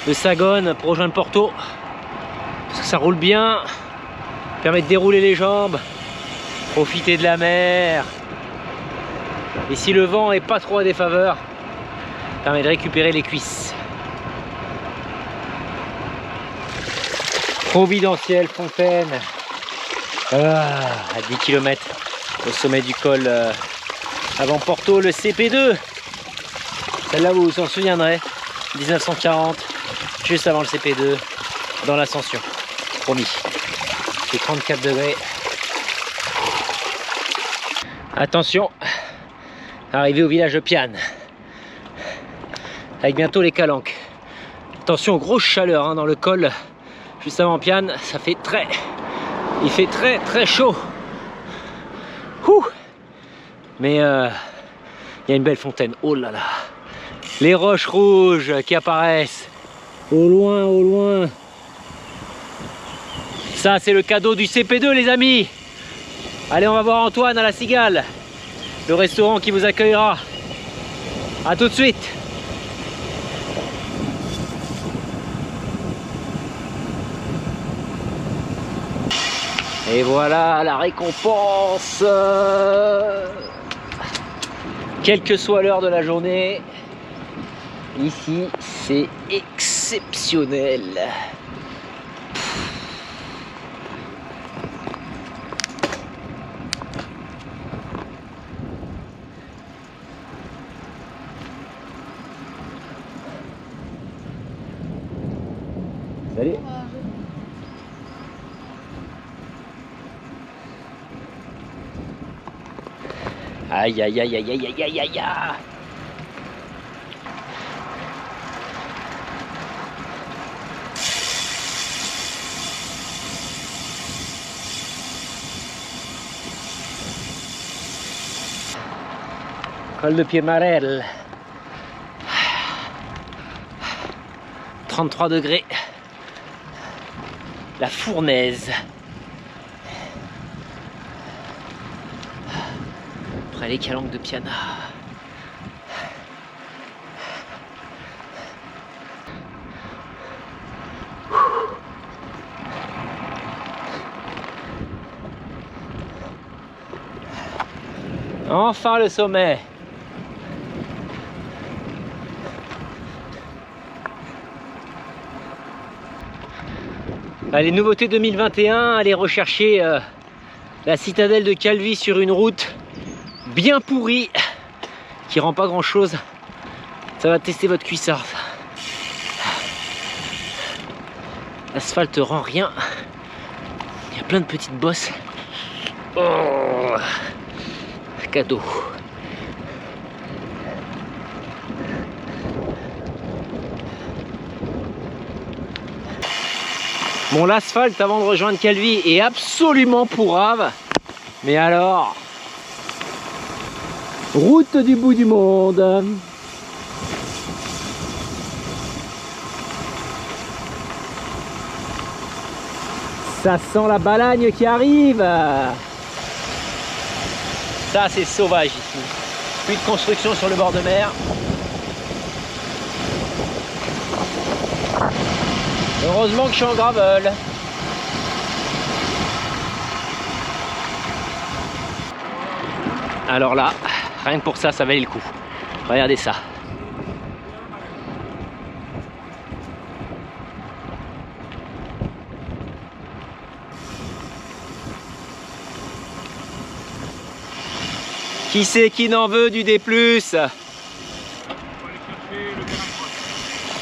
de Sagone pour rejoindre Porto, parce que ça roule bien, permet de dérouler les jambes, profiter de la mer, et si le vent est pas trop à défaveur, permet de récupérer les cuisses. Providentiel, Fontaine, à 10 km au sommet du col avant Porto, le CP2. Celle-là, vous vous en souviendrez, 1940, juste avant le CP2, dans l'ascension, promis. C'est 34 degrés. Attention, arrivé au village de Piane, avec bientôt les calanques. Attention aux grosses chaleurs hein, dans le col. Juste avant Piane, ça fait il fait très chaud. Ouh. Mais il y a une belle fontaine. Oh là là. Les roches rouges qui apparaissent. Au loin. Ça, c'est le cadeau du CP2, les amis. Allez, on va voir Antoine à la Cigale, le restaurant qui vous accueillera. A tout de suite. Et voilà la récompense. Quelle que soit l'heure de la journée, ici c'est exceptionnel. Salut. Aïe aïe aïe aïe aïe aïe aïe aïe. Col de Piemarel. 33 degrés. La fournaise. Après les calanques de Piana. Enfin le sommet. Les nouveautés 2021, allez rechercher La citadelle de Calvi sur une route bien pourrie qui rend pas grand chose. Ça va tester votre cuissard. L'asphalte rend rien. Il y a plein de petites bosses. Oh, cadeau. Bon, l'asphalte avant de rejoindre Calvi est absolument pourrave. Mais alors, route du bout du monde. Ça sent la balagne qui arrive. Ça, c'est sauvage ici. Plus de construction sur le bord de mer. Heureusement que je suis en gravel. Alors là, rien que pour ça, ça valait le coup. Regardez ça. Qui c'est qui n'en veut du D+? Je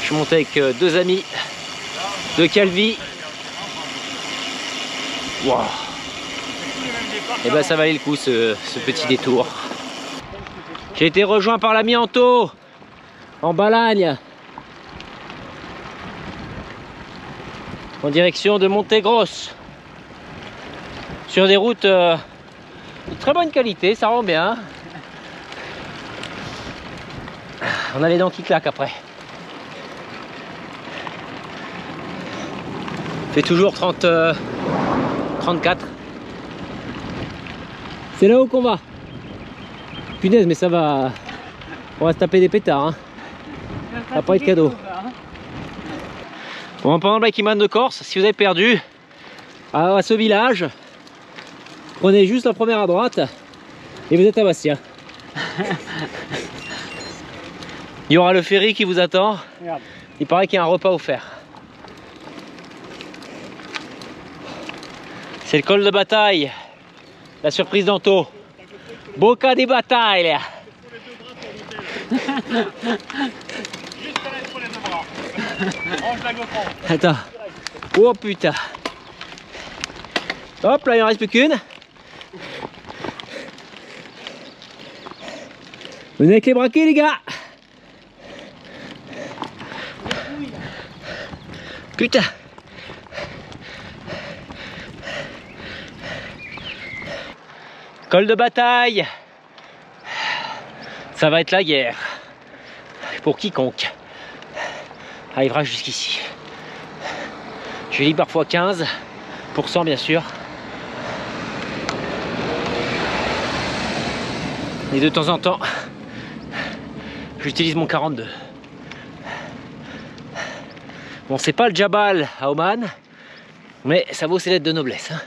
suis monté avec deux amis de Calvi. Wow. Et ben ça valait le coup ce petit détour. J'ai été rejoint par l'amianto en Balagne en direction de Montegrosse sur des routes de très bonne qualité, ça rend bien. On a les dents qui claquent après. Fait toujours 34. C'est là-haut qu'on va. Punaise, mais ça va. On va se taper des pétards. Hein. Ça va pas être cadeau. Bon, pendant le Bikeman de Corse, si vous avez perdu à ce village, prenez juste la première à droite et vous êtes à Bastia. Il y aura le ferry qui vous attend. Regarde. Il paraît qu'il y a un repas offert. C'est le col de bataille. La surprise d'Anto. Boca di Battaglia. Juste pour les deux bras. Range la GoPro. Attends. Oh putain. Hop là, il en reste plus qu'une. Venez avec les braquets, les gars. Putain. Col de bataille. Ça va être la guerre. Pour quiconque arrivera jusqu'ici. Je lis parfois 15%, bien sûr. Et de temps en temps, j'utilise mon 42. Bon, c'est pas le Jabal à Oman, mais ça vaut ses lettres de noblesse. Hein.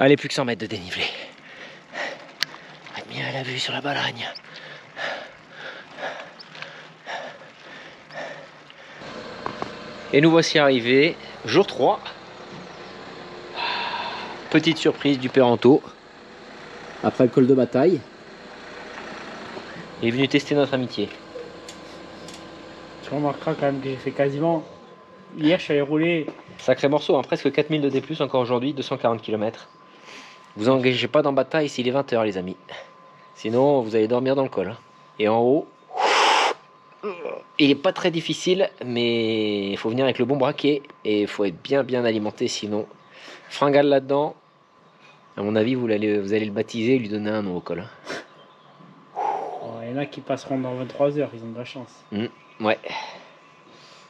Allez, plus que 100 mètres de dénivelé. Bien la vue sur la Balagne. Et nous voici arrivés, jour 3. Petite surprise du Peranto. Après le col de bataille. Il est venu tester notre amitié. Tu remarqueras quand même que j'ai fait quasiment... Hier, je suis allé rouler... Sacré morceau, hein, presque 4000 de D+, encore aujourd'hui, 240 km. Vous engagez pas dans bataille s'il est 20 h, les amis. Sinon, vous allez dormir dans le col. Hein. Et en haut, il est pas très difficile, mais il faut venir avec le bon braquet et il faut être bien alimenté, sinon fringale là-dedans. À mon avis, vous allez le baptiser et lui donner un nom au col. Hein. Il y en a qui passeront dans 23 h, ils ont de la chance. Ouais.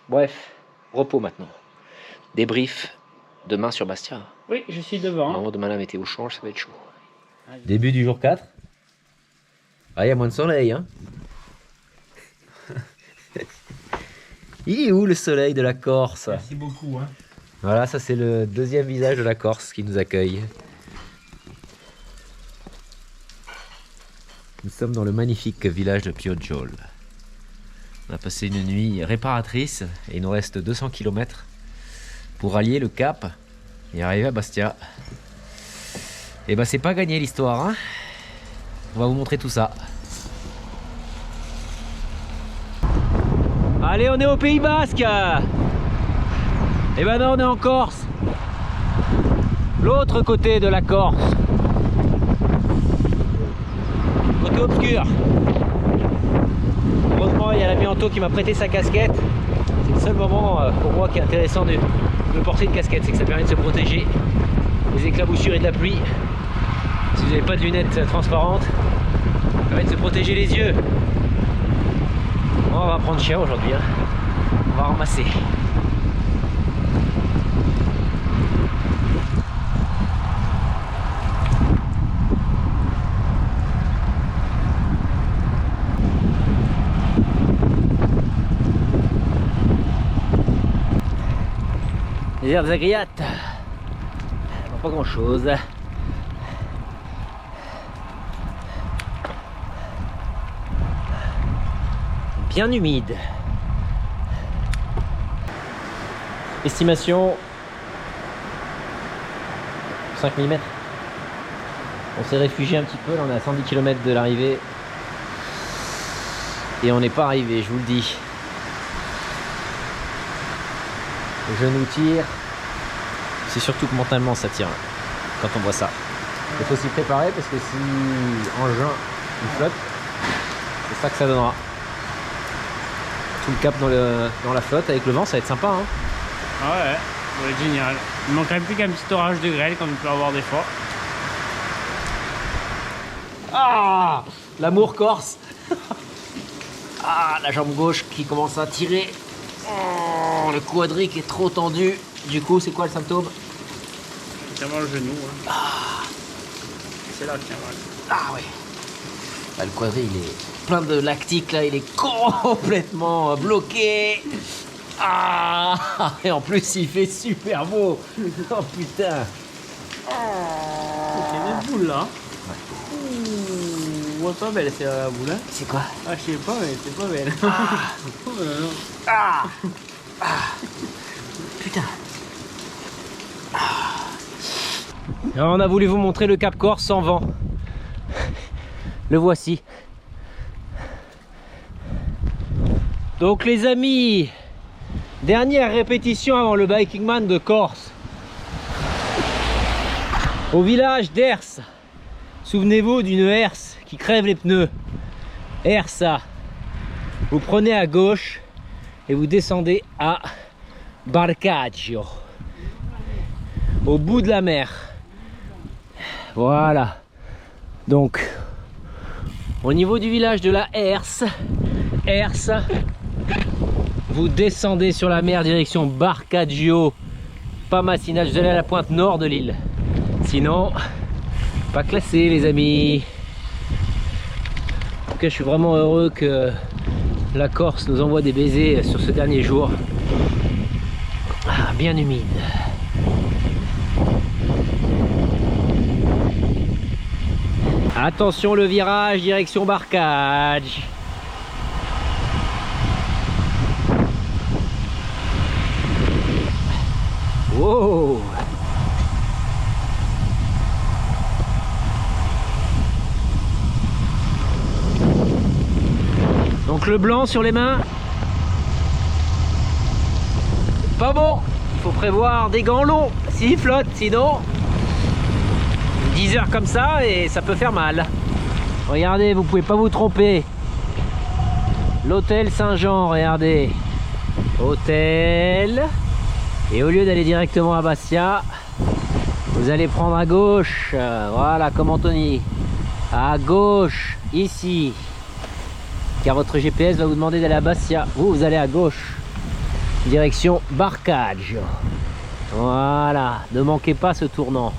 Bref, repos maintenant. Débrief demain sur Bastia. Oui, je suis devant. Non, demain la météo change, ça va être chaud. Début du jour 4. Ah, il y a moins de soleil, hein. Il est où le soleil de la Corse? Merci beaucoup. Hein. Voilà, ça c'est le deuxième visage de la Corse qui nous accueille. Nous sommes dans le magnifique village de Pioggiol. On a passé une nuit réparatrice et il nous reste 200 km pour rallier le cap Et arrivé à Bastia. Et bah c'est pas gagné l'histoire, hein. On va vous montrer tout ça. Allez, on est au Pays Basque. Et ben non, on est en Corse. L'autre côté de la Corse. Côté obscur. Heureusement, il y a l'ami Anto qui m'a prêté sa casquette. C'est le seul moment pour moi qui est intéressant de porter une casquette, c'est que ça permet de se protéger des éclaboussures et de la pluie. Si vous n'avez pas de lunettes transparentes, ça permet de se protéger les yeux. On va prendre chien aujourd'hui, hein. On va ramasser. Les herbes agriates, pas grand chose. Bien humide. Estimation 5 mm. On s'est réfugié un petit peu, là on est à 110 km de l'arrivée. Et on n'est pas arrivé, je vous le dis. Le genou tire. C'est surtout que mentalement ça tire quand on voit ça. Il faut s'y préparer parce que si en juin il flotte, c'est ça que ça donnera. Tout le cap dans la flotte avec le vent, ça va être sympa, hein. Ah ouais, ça va être génial. Il manquerait plus qu'un petit orage de grêle comme il peut avoir des fois. Ah, l'amour corse. Ah, la jambe gauche qui commence à tirer. Oh, le quadrique est trop tendu. Du coup, c'est quoi le symptôme? Tiens le genou. Hein. Ah, c'est là, tiens, voilà. ah ouais. Bah, le quadri, il est plein de lactique là, il est complètement bloqué. Ah, et en plus, il fait super beau. Oh putain. Il y a des boules là. Ouais. Ouh, pas belle c'est la boule. Hein. C'est quoi? Ah, je sais pas, mais c'est pas belle. Ah. Oh là là. Ah. Ah. Putain. Ah. Alors, on a voulu vous montrer le Cap Corse sans vent. Le voici. Donc les amis, dernière répétition avant le Biking Man de Corse. Au village d'Ers. Souvenez-vous d'une herse qui crève les pneus. Ersa. Vous prenez à gauche et vous descendez à Barcaccio. Au bout de la mer. Voilà. Donc, au niveau du village de la Ers, vous descendez sur la mer direction Barcaccio, Pamassinage, vous allez à la pointe nord de l'île. Sinon, pas classé les amis. En tout cas, je suis vraiment heureux que la Corse nous envoie des baisers sur ce dernier jour. Ah, bien humide. Attention le virage direction Barcaccio. Wow. Donc le blanc sur les mains. Pas bon. Il faut prévoir des gants longs s'il flotte, sinon 10 heures comme ça et ça peut faire mal. Regardez, vous pouvez pas vous tromper. L'hôtel Saint-Jean, regardez. Hôtel. Et au lieu d'aller directement à Bastia, vous allez prendre à gauche. Voilà, comme Anthony. À gauche, ici. Car votre GPS va vous demander d'aller à Bastia. Vous allez à gauche. Direction Barcaccio. Voilà, ne manquez pas ce tournant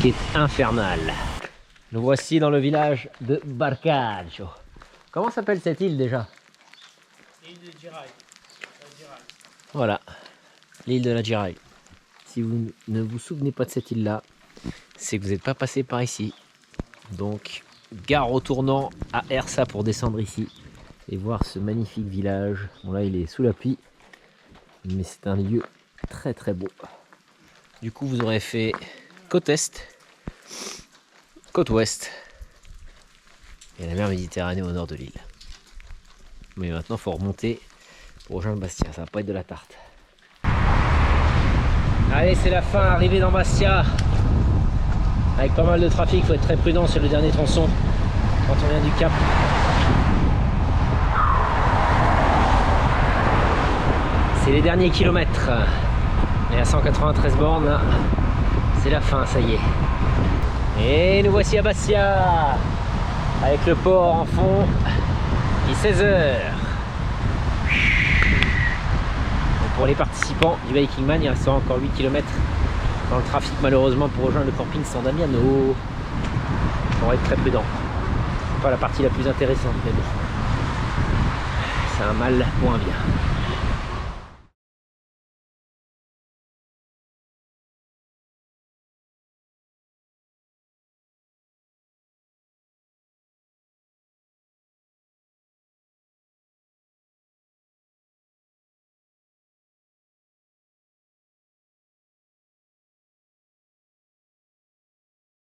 qui est infernal. Nous voici dans le village de Barcaccio. Comment s'appelle cette île déjà? L'île de Giraille. Voilà, l'île de la Giraille. Si vous ne vous souvenez pas de cette île-là, c'est que vous n'êtes pas passé par ici. Donc, gare au tournant à Ersa pour descendre ici et voir ce magnifique village. Bon là, il est sous la pluie, mais c'est un lieu très très beau. Du coup, vous aurez fait côte est, côte ouest et la mer Méditerranée au nord de l'île. Mais maintenant, il faut remonter pour rejoindre Bastia. Ça va pas être de la tarte. Allez, c'est la fin. Arrivée dans Bastia. Avec pas mal de trafic, il faut être très prudent sur le dernier tronçon quand on vient du Cap. C'est les derniers kilomètres. On est à 193 bornes là. C'est la fin, ça y est. Et nous voici à Bastia. Avec le port en fond. Il est 16h. Pour les participants du Viking Man, il restera encore 8 km dans le trafic malheureusement pour rejoindre le camping San Damiano. On va être très prudent. Pas la partie la plus intéressante, mais bon. C'est un mal pour un bien.